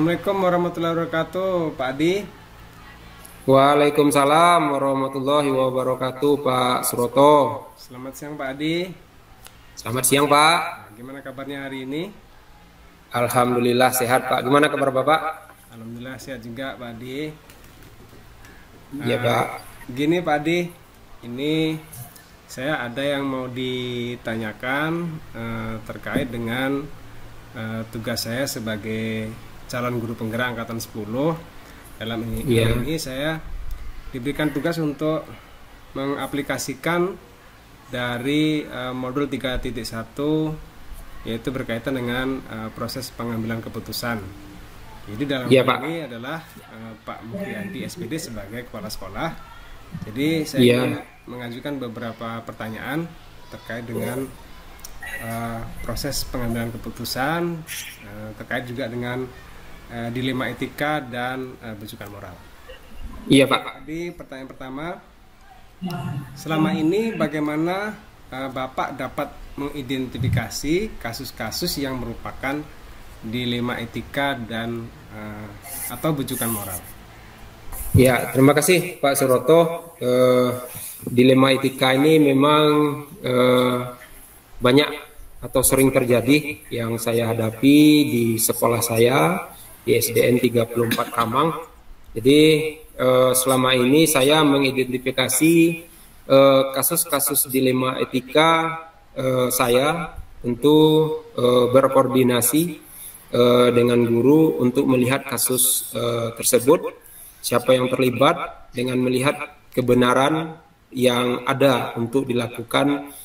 Assalamualaikum warahmatullahi wabarakatuh, Pak Adi. Waalaikumsalam warahmatullahi wabarakatuh, Pak Suroto. Selamat siang, Pak Adi. Selamat siang, Pak. Nah, gimana kabarnya hari ini? Alhamdulillah sehat, Pak. Gimana kabar Bapak? Alhamdulillah sehat juga, Pak Adi. Iya, Pak. Gini, Pak Adi, ini saya ada yang mau ditanyakan terkait dengan tugas saya sebagai calon guru penggerak angkatan 10. Dalam ini saya diberikan tugas untuk mengaplikasikan dari modul 3.1, yaitu berkaitan dengan proses pengambilan keputusan. Jadi dalam hal ini adalah Pak Mukrianti SPD sebagai kepala sekolah. Jadi saya ingin mengajukan beberapa pertanyaan terkait dengan proses pengambilan keputusan, terkait juga dengan dilema etika dan bejukan moral. Iya, Pak. Jadi pertanyaan pertama, selama ini bagaimana Bapak dapat mengidentifikasi kasus-kasus yang merupakan dilema etika dan atau bejukan moral? Ya, terima kasih Pak Suroto. Dilema etika ini memang banyak atau sering terjadi yang saya hadapi di sekolah saya di SDN 34 Kamang. Jadi selama ini saya mengidentifikasi kasus-kasus dilema etika. Saya tentu berkoordinasi dengan guru untuk melihat kasus tersebut, siapa yang terlibat, dengan melihat kebenaran yang ada untuk dilakukan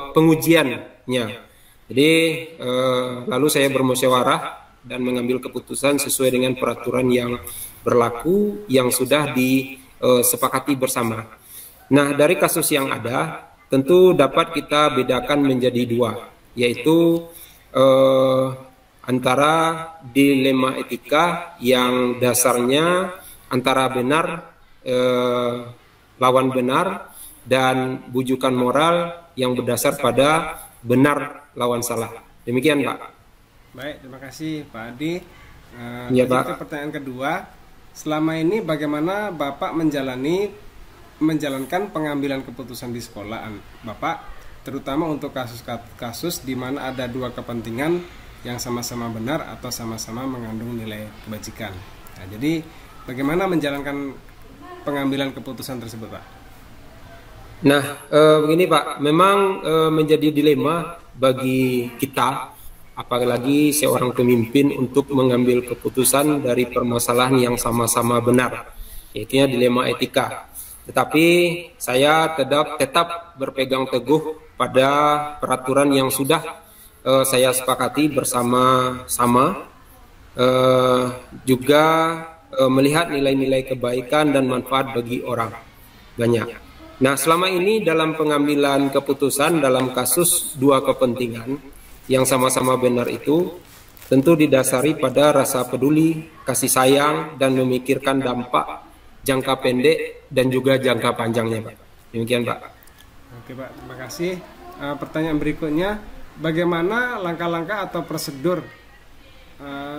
pengujiannya. Jadi lalu saya bermusyawarah dan mengambil keputusan sesuai dengan peraturan yang berlaku yang sudah disepakati bersama. Nah, dari kasus yang ada tentu dapat kita bedakan menjadi dua, yaitu antara dilema etika yang dasarnya antara benar lawan benar dan bujukan moral yang berdasar pada benar lawan salah. Demikian, Pak. Baik, terima kasih Pak Adi. Ya, Pak. Pertanyaan kedua, selama ini bagaimana Bapak menjalankan pengambilan keputusan di sekolah Bapak, terutama untuk kasus-kasus di mana ada dua kepentingan yang sama-sama benar atau sama-sama mengandung nilai kebajikan. Nah, jadi bagaimana menjalankan pengambilan keputusan tersebut, Pak? Nah, begini Pak, memang menjadi dilema bagi kita, apalagi seorang pemimpin untuk mengambil keputusan dari permasalahan yang sama-sama benar, yaitu dilema etika. Tetapi saya tetap berpegang teguh pada peraturan yang sudah saya sepakati bersama-sama, juga melihat nilai-nilai kebaikan dan manfaat bagi orang banyak. Nah, selama ini dalam pengambilan keputusan dalam kasus dua kepentingan yang sama-sama benar itu tentu didasari pada rasa peduli, kasih sayang, dan memikirkan dampak jangka pendek dan juga jangka panjangnya, Pak. Demikian, Pak. Oke, Pak. Terima kasih. Pertanyaan berikutnya, bagaimana langkah-langkah atau prosedur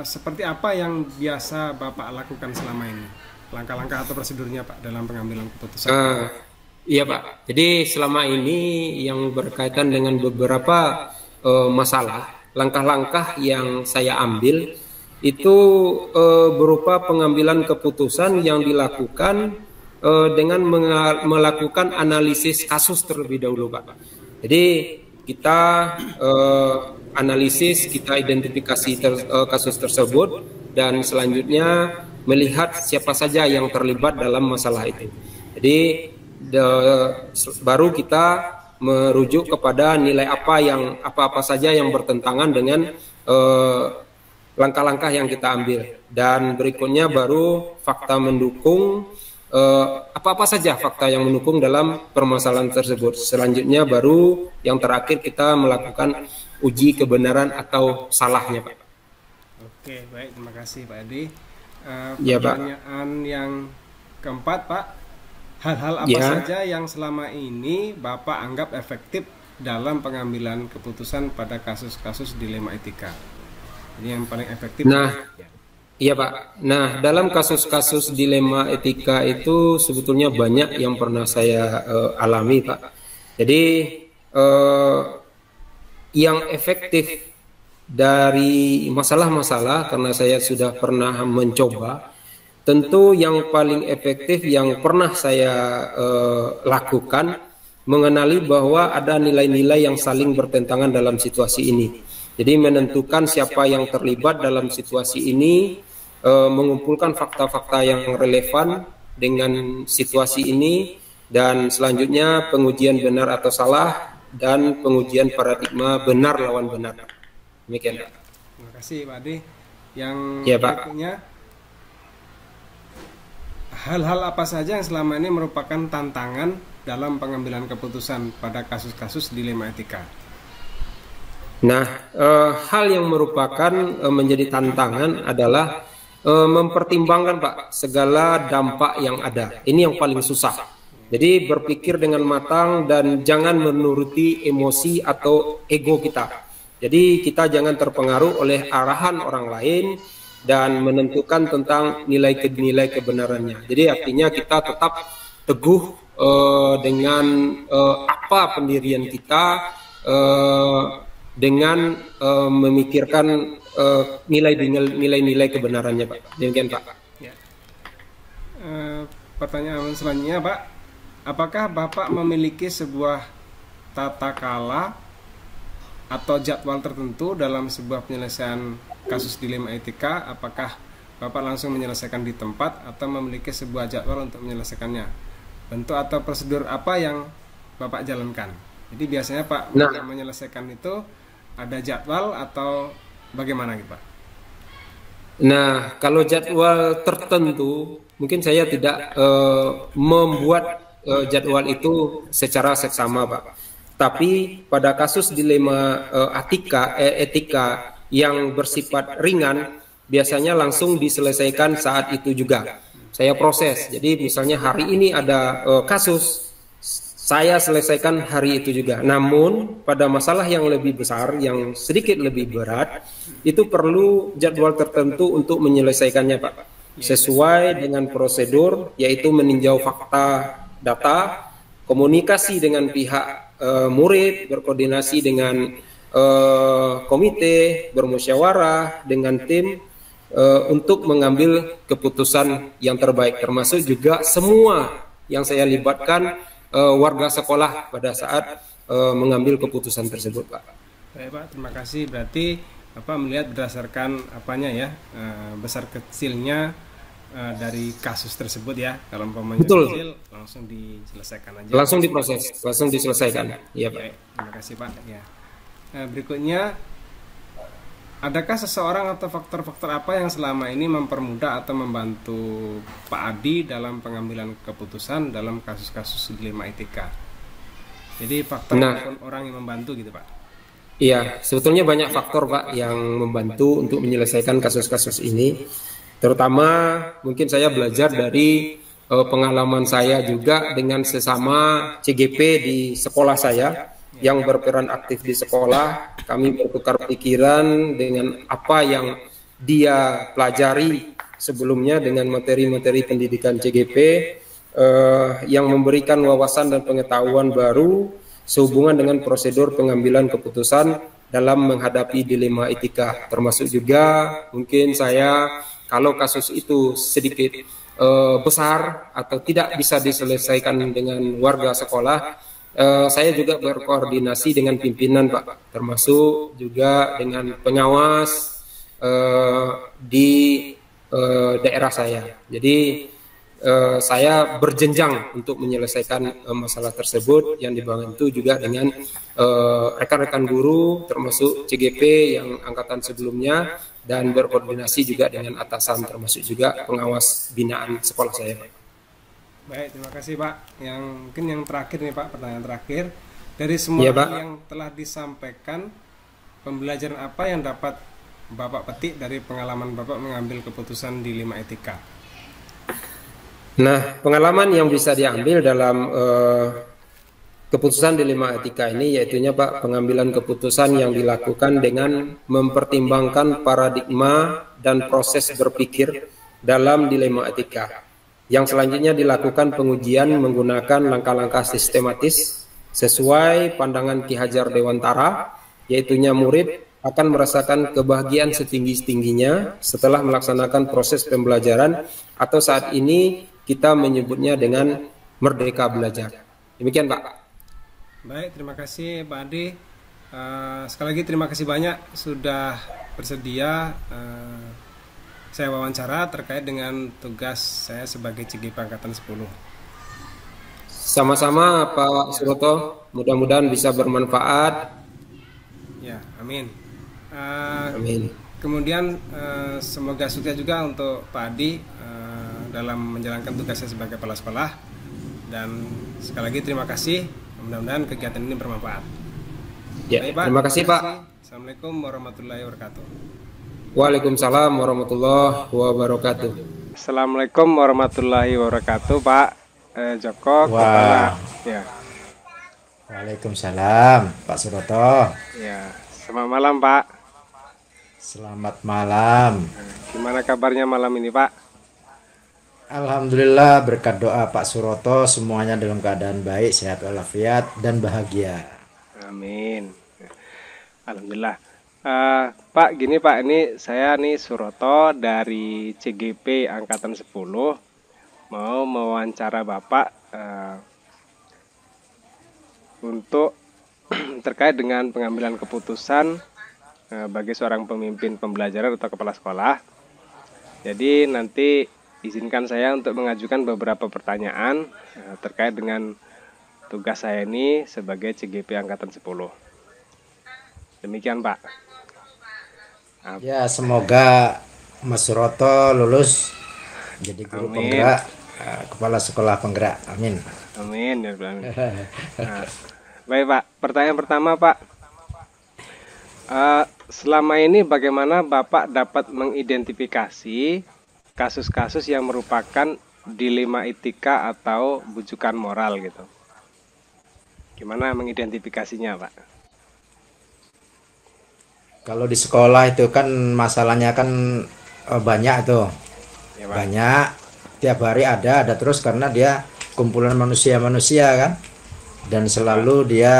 seperti apa yang biasa Bapak lakukan selama ini? Langkah-langkah atau prosedurnya, Pak, dalam pengambilan keputusan? Iya, Pak. Jadi selama ini yang berkaitan dengan beberapa masalah, langkah-langkah yang saya ambil itu berupa pengambilan keputusan yang dilakukan dengan melakukan analisis kasus terlebih dahulu, Pak. Jadi kita analisis, kita identifikasi kasus tersebut, dan selanjutnya melihat siapa saja yang terlibat dalam masalah itu. Jadi baru kita merujuk kepada nilai apa saja yang bertentangan dengan langkah-langkah yang kita ambil, dan berikutnya baru fakta mendukung, apa-apa saja fakta yang mendukung dalam permasalahan tersebut. Selanjutnya baru yang terakhir kita melakukan uji kebenaran atau salahnya, Pak. Oke, baik, terima kasih Pak Adi. Ya, Pak. Pertanyaan yang keempat, Pak, hal-hal apa saja yang selama ini Bapak anggap efektif dalam pengambilan keputusan pada kasus-kasus dilema etika? Jadi yang paling efektif. Nah, iya Pak. Nah, dalam kasus-kasus dilema etika itu sebetulnya banyak yang pernah saya alami Pak. Jadi yang efektif dari masalah-masalah, karena saya sudah pernah mencoba, tentu yang paling efektif yang pernah saya lakukan, mengenali bahwa ada nilai-nilai yang saling bertentangan dalam situasi ini. Jadi menentukan siapa yang terlibat dalam situasi ini, mengumpulkan fakta-fakta yang relevan dengan situasi ini, dan selanjutnya pengujian benar atau salah, dan pengujian paradigma benar lawan benar. Demikian. Ya. Terima kasih Pak Adi. Yang Ya, Pak. berikutnya, hal-hal apa saja yang selama ini merupakan tantangan dalam pengambilan keputusan pada kasus-kasus dilema etika? Nah, hal yang merupakan menjadi tantangan adalah mempertimbangkan Pak segala dampak yang ada. Ini yang paling susah. Jadi berpikir dengan matang dan jangan menuruti emosi atau ego kita. Jadi kita jangan terpengaruh oleh arahan orang lain dan menentukan tentang nilai kebenarannya. Jadi artinya kita tetap teguh dengan apa pendirian kita, dengan memikirkan nilai-nilai kebenarannya Pak. Demikian Pak. Ya. Pertanyaan selanjutnya Pak, apakah Bapak memiliki sebuah tata kala atau jadwal tertentu dalam sebuah penyelesaian kasus dilema etika? Apakah Bapak langsung menyelesaikan di tempat atau memiliki sebuah jadwal untuk menyelesaikannya? Bentuk atau prosedur apa yang Bapak jalankan? Jadi biasanya Pak menyelesaikan itu ada jadwal atau bagaimana gitu Pak? Nah, kalau jadwal tertentu, mungkin saya tidak membuat jadwal itu secara seksama Pak. Tapi pada kasus dilema etika yang bersifat ringan, biasanya langsung diselesaikan saat itu juga. Saya proses. Jadi misalnya hari ini ada kasus, saya selesaikan hari itu juga. Namun pada masalah yang lebih besar, yang sedikit lebih berat, itu perlu jadwal tertentu untuk menyelesaikannya Pak. Sesuai dengan prosedur, yaitu meninjau fakta, data, komunikasi dengan pihak murid, berkoordinasi dengan komite, bermusyawarah dengan tim untuk mengambil keputusan yang terbaik, termasuk juga semua yang saya libatkan warga sekolah pada saat mengambil keputusan tersebut Pak. Baik Pak, terima kasih. Berarti Bapak melihat berdasarkan apanya ya, besar kecilnya dari kasus tersebut ya. Kalau umpamanya kecil langsung diselesaikan aja. Langsung diproses, langsung diselesaikan. Iya Pak. Baik, terima kasih Pak. Ya. Berikutnya, adakah seseorang atau faktor-faktor apa yang selama ini mempermudah atau membantu Pak Adi dalam pengambilan keputusan dalam kasus-kasus dilema etika? Jadi faktor orang yang membantu gitu Pak? Iya, sebetulnya banyak faktor Pak yang membantu untuk menyelesaikan kasus-kasus ini. Terutama mungkin saya belajar dari pengalaman saya juga dengan sesama CGP di sekolah saya yang berperan aktif di sekolah. Kami bertukar pikiran dengan apa yang dia pelajari sebelumnya dengan materi-materi pendidikan CGP yang memberikan wawasan dan pengetahuan baru sehubungan dengan prosedur pengambilan keputusan dalam menghadapi dilema etika. Termasuk juga mungkin saya, kalau kasus itu sedikit besar atau tidak bisa diselesaikan dengan warga sekolah, saya juga berkoordinasi dengan pimpinan Pak, termasuk juga dengan pengawas di daerah saya. Jadi saya berjenjang untuk menyelesaikan masalah tersebut, yang dibantu juga dengan rekan-rekan guru termasuk CGP yang angkatan sebelumnya, dan berkoordinasi juga dengan atasan termasuk juga pengawas binaan sekolah saya Pak. Baik, terima kasih Pak. Mungkin yang terakhir nih Pak, pertanyaan terakhir. Dari semua yang telah disampaikan, pembelajaran apa yang dapat Bapak petik dari pengalaman Bapak mengambil keputusan dilema etika? Nah, pengalaman yang bisa diambil dalam keputusan dilema etika ini yaitunya Pak, pengambilan keputusan yang dilakukan dengan mempertimbangkan paradigma dan proses berpikir dalam dilema etika. Yang selanjutnya dilakukan pengujian menggunakan langkah-langkah sistematis sesuai pandangan Ki Hajar Dewantara, yaitunya murid akan merasakan kebahagiaan setinggi-tingginya setelah melaksanakan proses pembelajaran, atau saat ini kita menyebutnya dengan merdeka belajar. Demikian Pak. Baik, terima kasih Pak Adi. Sekali lagi terima kasih banyak sudah bersedia saya wawancara terkait dengan tugas saya sebagai CGP Angkatan 10. Sama-sama Pak Suroto, mudah-mudahan bisa bermanfaat. Ya, amin. Amin. Kemudian semoga sukses juga untuk Pak Adi dalam menjalankan tugasnya sebagai kepala sekolah. Dan sekali lagi terima kasih. Mudah-mudahan kegiatan ini bermanfaat. Ya, baik, Pak, terima kasih Pak. Assalamualaikum warahmatullahi wabarakatuh. Waalaikumsalam warahmatullahi wabarakatuh. Assalamualaikum warahmatullahi wabarakatuh, Pak Joko. Kepala. Ya. Waalaikumsalam, Pak Suroto. Ya, selamat malam, Pak. Selamat malam. Gimana kabarnya malam ini, Pak? Alhamdulillah, berkat doa Pak Suroto semuanya dalam keadaan baik, sehat walafiat dan bahagia. Amin. Alhamdulillah. Pak, gini Pak, ini saya nih Suroto dari CGP Angkatan 10 mau mewawancara Bapak untuk terkait dengan pengambilan keputusan bagi seorang pemimpin pembelajaran atau kepala sekolah. Jadi nanti izinkan saya untuk mengajukan beberapa pertanyaan terkait dengan tugas saya ini sebagai CGP Angkatan 10. Demikian Pak. Ya, semoga Mas Suroto lulus jadi guru penggerak, kepala sekolah penggerak. Amin. Amin. Baik Pak, pertanyaan pertama Pak. Selama ini bagaimana Bapak dapat mengidentifikasi kasus-kasus yang merupakan dilema etika atau bujukan moral gitu? Gimana mengidentifikasinya, Pak? Kalau di sekolah itu kan masalahnya kan banyak tuh. Ya, banyak, tiap hari ada terus karena dia kumpulan manusia-manusia kan. Dan selalu dia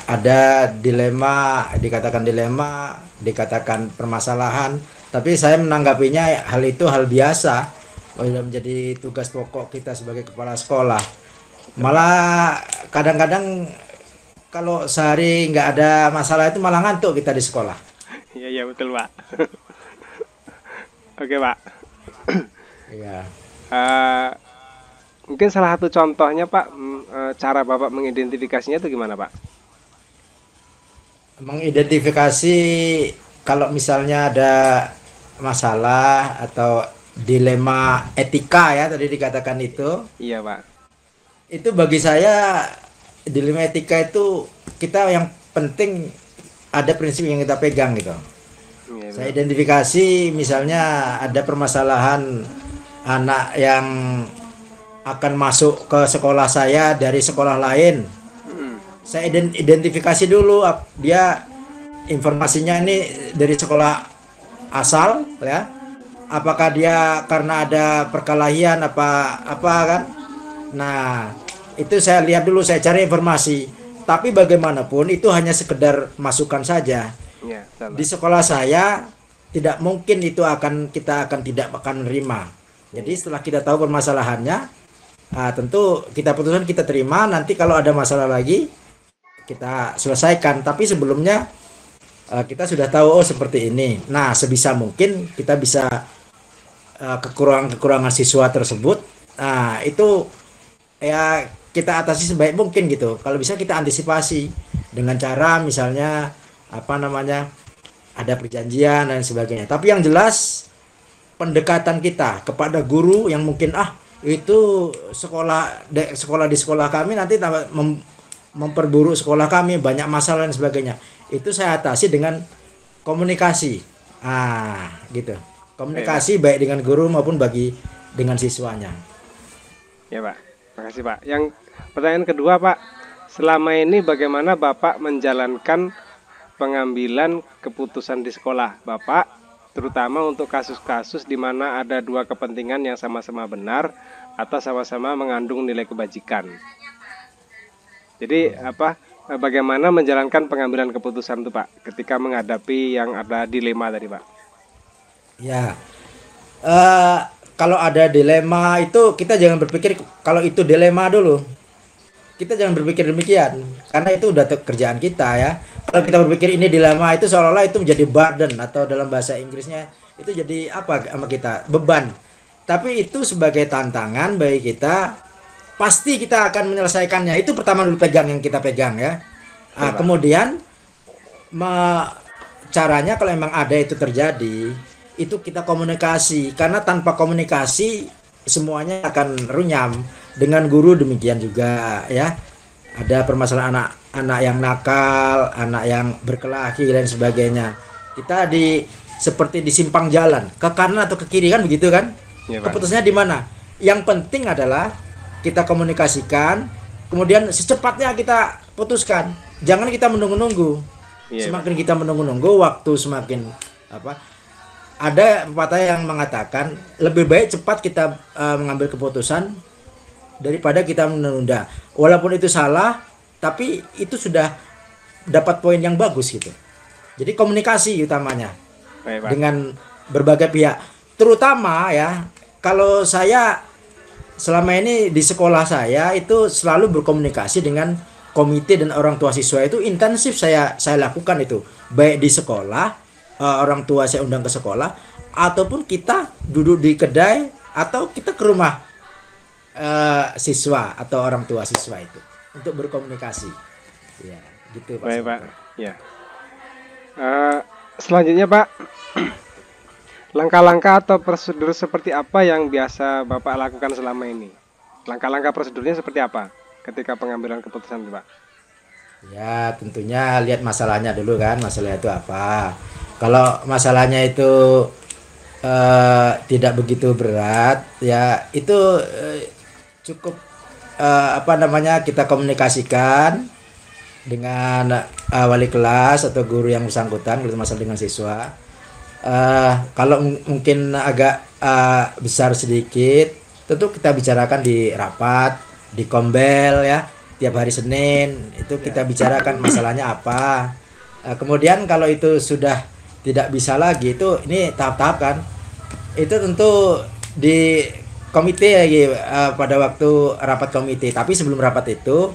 ada dilema, dikatakan permasalahan. Tapi saya menanggapinya hal itu hal biasa, menjadi tugas pokok kita sebagai kepala sekolah. Malah kadang-kadang kalau sehari nggak ada masalah itu malah ngantuk kita di sekolah. Iya betul Pak. Oke Pak. Iya. Mungkin salah satu contohnya Pak, cara Bapak mengidentifikasinya itu gimana Pak? Mengidentifikasi kalau misalnya ada masalah atau dilema etika ya tadi dikatakan itu. Iya Pak. Itu bagi saya dilema etika itu kita yang penting ada prinsip yang kita pegang gitu. Iya, saya identifikasi misalnya ada permasalahan anak yang akan masuk ke sekolah saya dari sekolah lain. Saya identifikasi dulu dia informasinya ini dari sekolah asal ya, apakah dia karena ada perkelahian apa kan. Nah itu saya lihat dulu, saya cari informasi, tapi bagaimanapun itu hanya sekedar masukan saja ya, di sekolah saya tidak mungkin itu kita akan tidak akan menerima. Jadi setelah kita tahu permasalahannya, tentu kita putuskan kita terima, nanti kalau ada masalah lagi kita selesaikan, tapi sebelumnya kita sudah tahu seperti ini. Nah sebisa mungkin kita bisa kekurangan siswa tersebut, nah itu ya kita atasi sebaik mungkin gitu. Kalau bisa kita antisipasi dengan cara misalnya ada perjanjian dan sebagainya. Tapi yang jelas pendekatan kita kepada guru yang mungkin itu sekolah di sekolah kami nanti memperburuk sekolah kami, banyak masalah dan sebagainya. Itu saya atasi dengan komunikasi. Gitu. Komunikasi baik dengan guru maupun dengan siswanya. Ya, Pak. Makasih Pak. Yang pertanyaan kedua Pak, selama ini bagaimana Bapak menjalankan pengambilan keputusan di sekolah Bapak, terutama untuk kasus-kasus di mana ada dua kepentingan yang sama-sama benar atau sama-sama mengandung nilai kebajikan. Jadi bagaimana menjalankan pengambilan keputusan itu Pak, ketika menghadapi yang ada dilema tadi Pak? Ya, kalau ada dilema itu kita jangan berpikir kalau itu dilema dulu. Kita jangan berpikir demikian, karena itu udah kerjaan kita ya. Kalau kita berpikir ini dilema itu seolah-olah itu menjadi burden atau dalam bahasa Inggrisnya itu jadi apa sama kita, beban. Tapi itu sebagai tantangan bagi kita, pasti kita akan menyelesaikannya. Itu pertama dulu pegang yang kita pegang ya. Nah, kemudian caranya kalau memang ada itu terjadi, itu kita komunikasi, karena tanpa komunikasi semuanya akan runyam. Dengan guru demikian juga ya, ada permasalahan anak yang nakal, anak yang berkelahi dan sebagainya, kita seperti di simpang jalan, ke kanan atau ke kiri kan begitu kan ya, keputusannya di mana. Yang penting adalah kita komunikasikan, kemudian secepatnya kita putuskan, jangan kita menunggu-nunggu ya, semakin kita menunggu-nunggu waktu semakin ada pepatah yang mengatakan lebih baik cepat kita mengambil keputusan daripada kita menunda. Walaupun itu salah, tapi itu sudah dapat poin yang bagus gitu. Jadi komunikasi utamanya dengan berbagai pihak. Terutama ya, kalau saya selama ini di sekolah saya itu selalu berkomunikasi dengan komite dan orang tua siswa, itu intensif saya lakukan itu. Baik di sekolah, orang tua saya undang ke sekolah, ataupun kita duduk di kedai atau kita ke rumah siswa atau orang tua siswa itu untuk berkomunikasi ya gitu Pak. Baik Pak ya. Selanjutnya Pak, langkah-langkah atau prosedur seperti apa yang biasa Bapak lakukan selama ini? Langkah-langkah prosedurnya seperti apa ketika pengambilan keputusan Pak? Ya tentunya lihat masalahnya dulu kan, masalah itu apa. Kalau masalahnya itu tidak begitu berat ya, itu cukup kita komunikasikan dengan wali kelas atau guru yang bersangkutan masalah dengan siswa. Kalau mungkin agak besar sedikit, tentu kita bicarakan di rapat, di kombel ya, tiap hari Senin itu kita bicarakan masalahnya apa. Kemudian kalau itu sudah tidak bisa lagi, itu ini tahap-tahap kan, itu tentu di komite lagi pada waktu rapat komite. Tapi sebelum rapat itu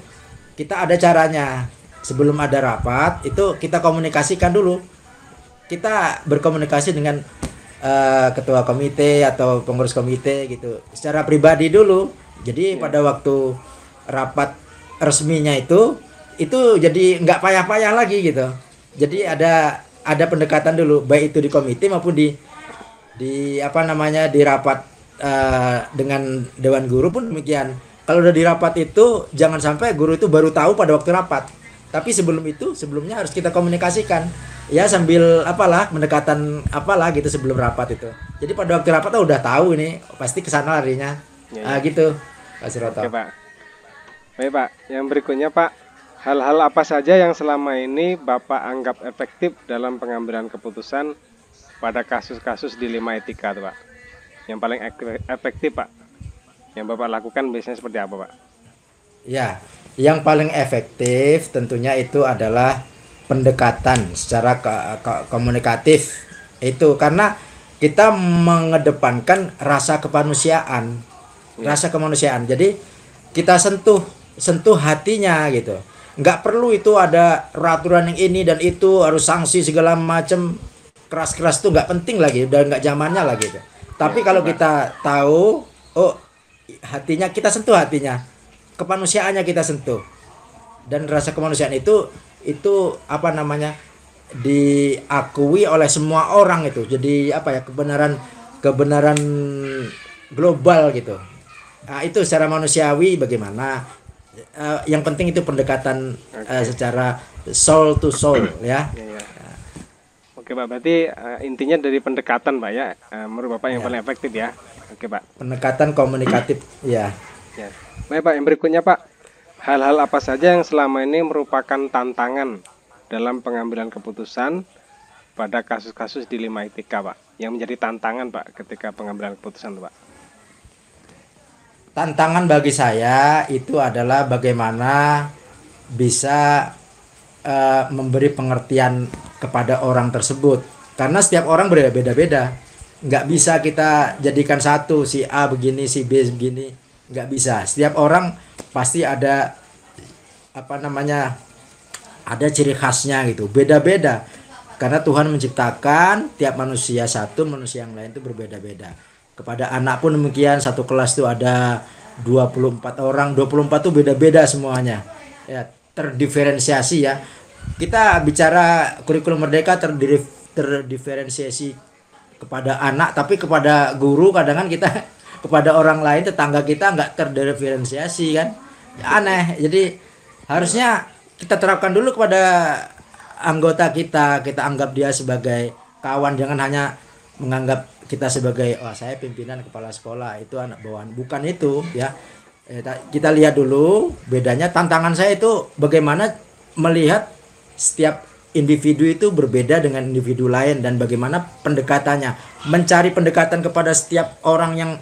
kita ada caranya. Sebelum ada rapat itu kita komunikasikan dulu. Kita berkomunikasi dengan ketua komite atau pengurus komite gitu secara pribadi dulu. Jadi pada waktu rapat resminya itu jadi nggak payah-payah lagi gitu. Jadi ada pendekatan dulu, baik itu di komite maupun di rapat dengan dewan guru pun demikian. Kalau udah di rapat itu jangan sampai guru itu baru tahu pada waktu rapat. Tapi sebelumnya harus kita komunikasikan. Ya sambil pendekatan gitu sebelum rapat itu. Jadi pada waktu rapat udah tahu ini pasti kesana larinya. Ya. Gitu Pak Suroto. Oke Pak. Baik Pak, yang berikutnya Pak, hal-hal apa saja yang selama ini Bapak anggap efektif dalam pengambilan keputusan pada kasus-kasus dilema etika tuh Pak? Yang paling efektif Pak, yang Bapak lakukan biasanya seperti apa Pak? Ya, yang paling efektif tentunya itu adalah pendekatan secara komunikatif itu, karena kita mengedepankan rasa kemanusiaan, rasa kemanusiaan. Jadi kita sentuh hatinya gitu. Nggak perlu itu ada peraturan yang ini dan itu harus sanksi segala macam keras-keras, tuh nggak penting lagi, udah nggak zamannya lagi gitu. Tapi kalau kita tahu, hatinya kita sentuh, hatinya, kemanusiaannya kita sentuh, dan rasa kemanusiaan itu diakui oleh semua orang itu. Jadi kebenaran global gitu. Nah, itu secara manusiawi bagaimana? Yang penting itu pendekatan secara soul to soul ya. Oke Pak, berarti intinya dari pendekatan Pak ya, menurut Bapak yang paling efektif ya. Oke Pak. Pendekatan komunikatif ya. Ya. Baik Pak, yang berikutnya Pak, hal-hal apa saja yang selama ini merupakan tantangan dalam pengambilan keputusan pada kasus-kasus dilema etika Pak, yang menjadi tantangan Pak ketika pengambilan keputusan Pak? Tantangan bagi saya itu adalah bagaimana bisa memberi pengertian kepada orang tersebut, karena setiap orang berbeda-beda. Nggak bisa kita jadikan satu, si A begini, si B begini, nggak bisa. Setiap orang pasti ada ada ciri khasnya gitu, beda-beda, karena Tuhan menciptakan tiap manusia satu, manusia yang lain itu berbeda-beda. Kepada anak pun demikian, satu kelas itu ada 24 orang, 24 itu beda-beda semuanya ya, terdiferensiasi ya. Kita bicara kurikulum merdeka terdiferensiasi kepada anak, tapi kepada guru kadang kan kita kepada orang lain, tetangga kita nggak terdiferensiasi kan, ya, aneh. Jadi harusnya kita terapkan dulu kepada anggota kita anggap dia sebagai kawan, jangan hanya menganggap kita sebagai saya pimpinan kepala sekolah, itu anak bawahan, bukan itu ya. Kita lihat dulu bedanya. Tantangan saya itu bagaimana melihat setiap individu itu berbeda dengan individu lain, dan bagaimana pendekatannya, mencari pendekatan kepada setiap orang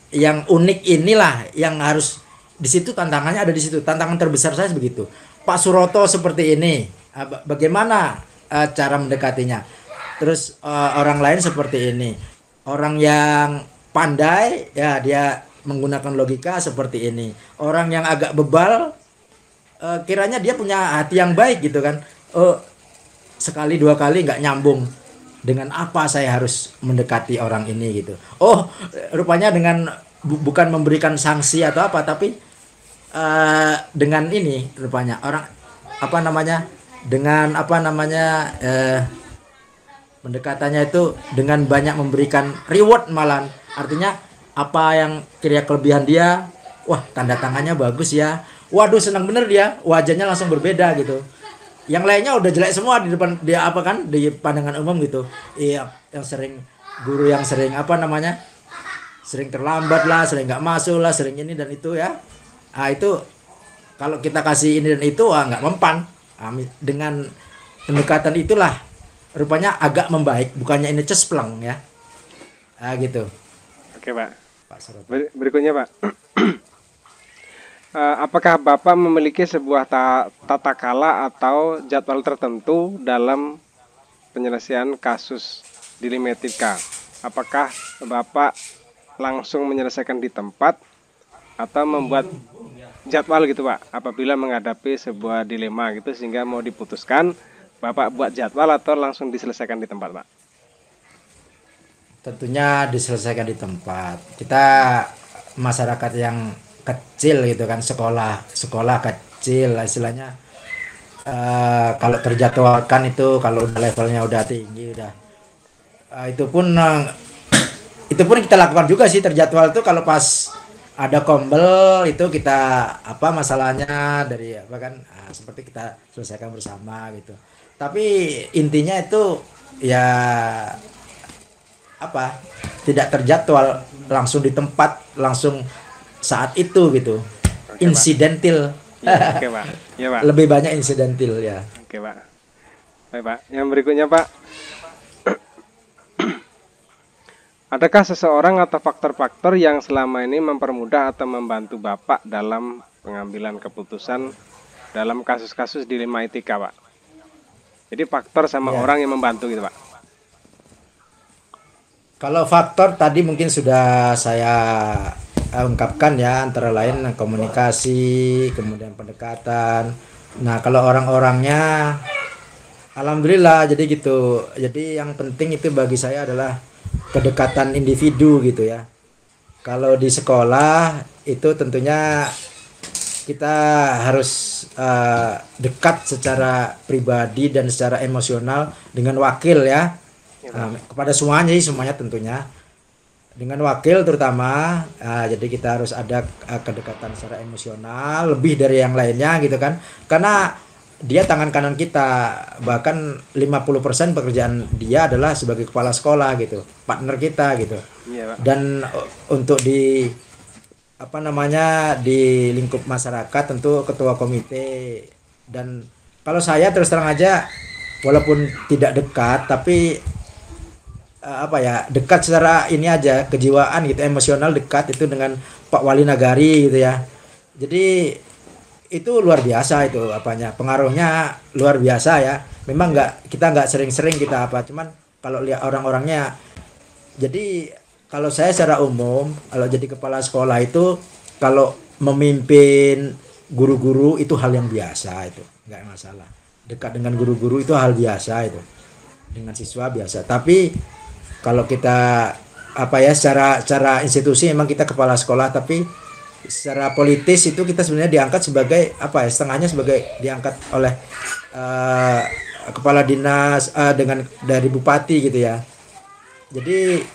yang unik inilah yang harus di situ. Tantangannya ada di situ. Tantangan terbesar saya begitu. Pak Suroto seperti ini, bagaimana cara mendekatinya? Terus orang lain seperti ini, orang yang pandai ya dia menggunakan logika seperti ini, orang yang agak bebal kiranya dia punya hati yang baik gitu kan. Sekali dua kali nggak nyambung, dengan apa saya harus mendekati orang ini gitu. Rupanya dengan bukan memberikan sanksi atau apa, tapi dengan ini rupanya orang pendekatannya itu dengan banyak memberikan reward malah. Artinya apa yang kira kelebihan dia, wah tanda tangannya bagus ya, waduh senang bener dia, wajahnya langsung berbeda gitu. Yang lainnya udah jelek semua di depan dia, di pandangan umum gitu. Iya, yang sering guru yang sering sering terlambat lah, sering nggak masuk lah, sering ini dan itu ya. Itu kalau kita kasih ini dan itu nggak mempan. Dengan pendekatan itulah rupanya agak membaik, bukannya ini cespleng ya. Gitu. Oke Pak. Berikutnya Pak. Apakah Bapak memiliki sebuah tata kala atau jadwal tertentu dalam penyelesaian kasus dilema etika? Apakah Bapak langsung menyelesaikan di tempat atau membuat jadwal gitu Pak? Apabila menghadapi sebuah dilema gitu sehingga mau diputuskan, Bapak buat jadwal atau langsung diselesaikan di tempat Pak? Tentunya diselesaikan di tempat. Kita masyarakat yang kecil gitu kan, sekolah kecil istilahnya. Kalau terjadwalkan itu, kalau udah levelnya udah tinggi udah itu pun kita lakukan juga sih, terjadwal itu kalau pas ada kombel itu kita masalahnya dari seperti kita selesaikan bersama gitu. Tapi intinya itu ya tidak terjadwal, langsung di tempat, langsung saat itu gitu. Oke, insidentil. Ya, oke Pak. Ya Pak. Lebih banyak insidentil ya. Oke Pak. Baik Pak. Yang berikutnya Pak. Adakah seseorang atau faktor-faktor yang selama ini mempermudah atau membantu Bapak dalam pengambilan keputusan dalam kasus-kasus dilema etika Pak? Jadi faktor sama orang yang membantu gitu Pak. Kalau faktor tadi mungkin sudah saya ungkapkan ya, antara lain komunikasi, kemudian pendekatan. Nah kalau orang-orangnya alhamdulillah jadi gitu. Jadi yang penting itu bagi saya adalah kedekatan individu gitu ya. Kalau di sekolah itu tentunya kita harus dekat secara pribadi dan secara emosional dengan wakil ya. Kepada semuanya tentunya. Dengan wakil terutama, jadi kita harus ada kedekatan secara emosional lebih dari yang lainnya gitu kan, karena dia tangan kanan kita, bahkan 50% pekerjaan dia adalah sebagai kepala sekolah gitu, partner kita gitu. Dan untuk di apa namanya di lingkup masyarakat tentu ketua komite. Dan kalau saya terus terang aja walaupun tidak dekat tapi apa ya, dekat secara ini aja, kejiwaan gitu, emosional dekat itu dengan Pak Wali Nagari gitu ya. Jadi itu luar biasa, itu apanya, pengaruhnya luar biasa ya. Memang kita nggak sering-sering kita apa, cuman kalau lihat orang-orangnya. Jadi kalau saya secara umum kalau jadi kepala sekolah itu, kalau memimpin guru-guru itu hal yang biasa, itu nggak masalah. Dekat dengan guru-guru itu hal biasa, itu dengan siswa biasa. Tapi kalau kita apa ya, secara institusi memang kita kepala sekolah, tapi secara politis itu kita sebenarnya diangkat sebagai apa ya, setengahnya sebagai diangkat oleh kepala dinas dengan dari bupati gitu ya. Jadi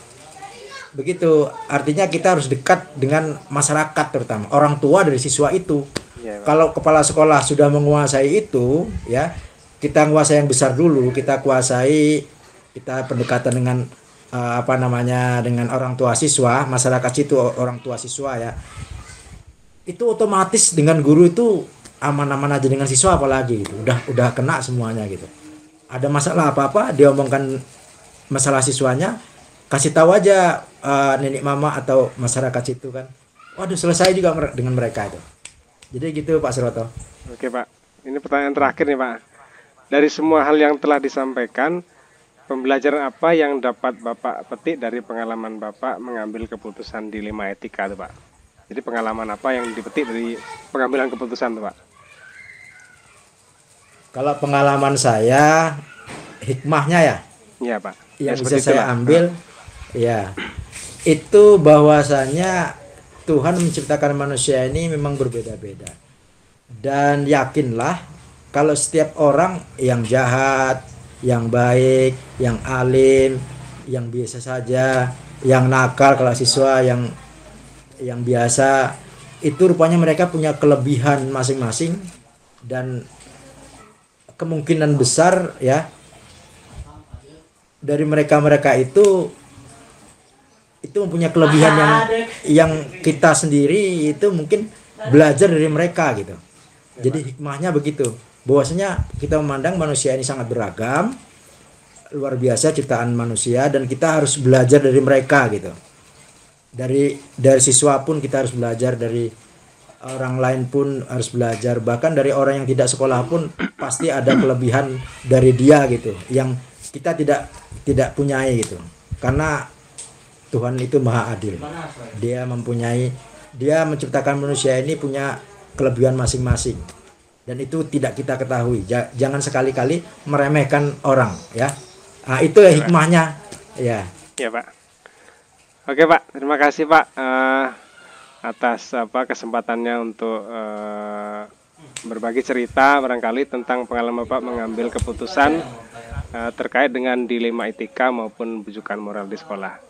begitu, artinya kita harus dekat dengan masyarakat, terutama orang tua dari siswa itu. Ya, Pak. Kalau kepala sekolah sudah menguasai itu ya, kita menguasai yang besar dulu, kita kuasai, kita pendekatan dengan apa namanya, dengan orang tua siswa, masyarakat situ orang tua siswa ya. Itu otomatis dengan guru itu aman-aman aja, dengan siswa apalagi gitu. Udah kena semuanya gitu. Ada masalah apa-apa dia omongkan masalah siswanya, kasih tahu aja nenek mama atau masyarakat situ kan. Waduh, selesai juga dengan mereka itu. Jadi gitu Pak Suroto. Oke Pak, ini pertanyaan terakhir nih Pak. Dari semua hal yang telah disampaikan, pembelajaran apa yang dapat Bapak petik dari pengalaman Bapak mengambil keputusan dilema etika itu Pak? Jadi pengalaman apa yang dipetik dari pengambilan keputusan itu Pak? Kalau pengalaman saya, hikmahnya ya, Iya Pak. yang seperti bisa saya itulah. ambil ya, itu bahwasanya Tuhan menciptakan manusia ini memang berbeda-beda. Dan yakinlah kalau setiap orang yang jahat, yang baik, yang alim, yang biasa saja, yang nakal kalau siswa, yang biasa, itu rupanya mereka punya kelebihan masing-masing, dan kemungkinan besar ya dari mereka-mereka itu mempunyai kelebihan yang kita sendiri itu mungkin belajar dari mereka gitu. Jadi hikmahnya begitu, bahwasanya kita memandang manusia ini sangat beragam, luar biasa ciptaan manusia, dan kita harus belajar dari mereka gitu. Dari siswa pun kita harus belajar, dari orang lain pun harus belajar, bahkan dari orang yang tidak sekolah pun pasti ada kelebihan dari dia gitu, yang kita tidak punyai gitu. Karena Tuhan itu maha adil. Dia menciptakan manusia ini punya kelebihan masing-masing. Dan itu tidak kita ketahui. Jangan sekali-kali meremehkan orang ya. Nah, itu ya hikmahnya. Ya. Ya Pak. Oke Pak, terima kasih Pak atas kesempatannya untuk berbagi cerita barangkali tentang pengalaman Bapak mengambil keputusan terkait dengan dilema etika maupun bujukan moral di sekolah.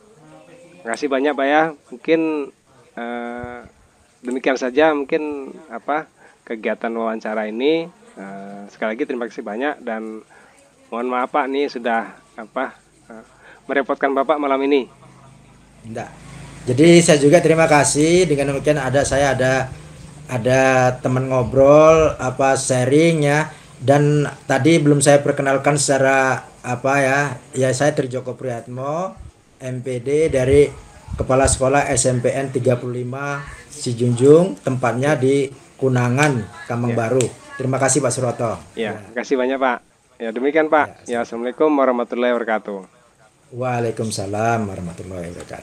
Terima kasih banyak Pak ya. Mungkin demikian saja mungkin kegiatan wawancara ini. Sekali lagi terima kasih banyak, dan mohon maaf Pak nih sudah merepotkan Bapak malam ini. Enggak. Jadi saya juga terima kasih, dengan demikian saya ada teman ngobrol sharing ya. Dan tadi belum saya perkenalkan secara ya saya Trijoko Priyatmo, MPD dari Kepala Sekolah SMPN 35 Sijunjung, tempatnya di Kunangan, Kambang Baru. Terima kasih Pak Suroto. Ya, terima kasih banyak Pak. Ya demikian Pak. Ya, Assalamualaikum warahmatullahi wabarakatuh. Waalaikumsalam warahmatullahi wabarakatuh.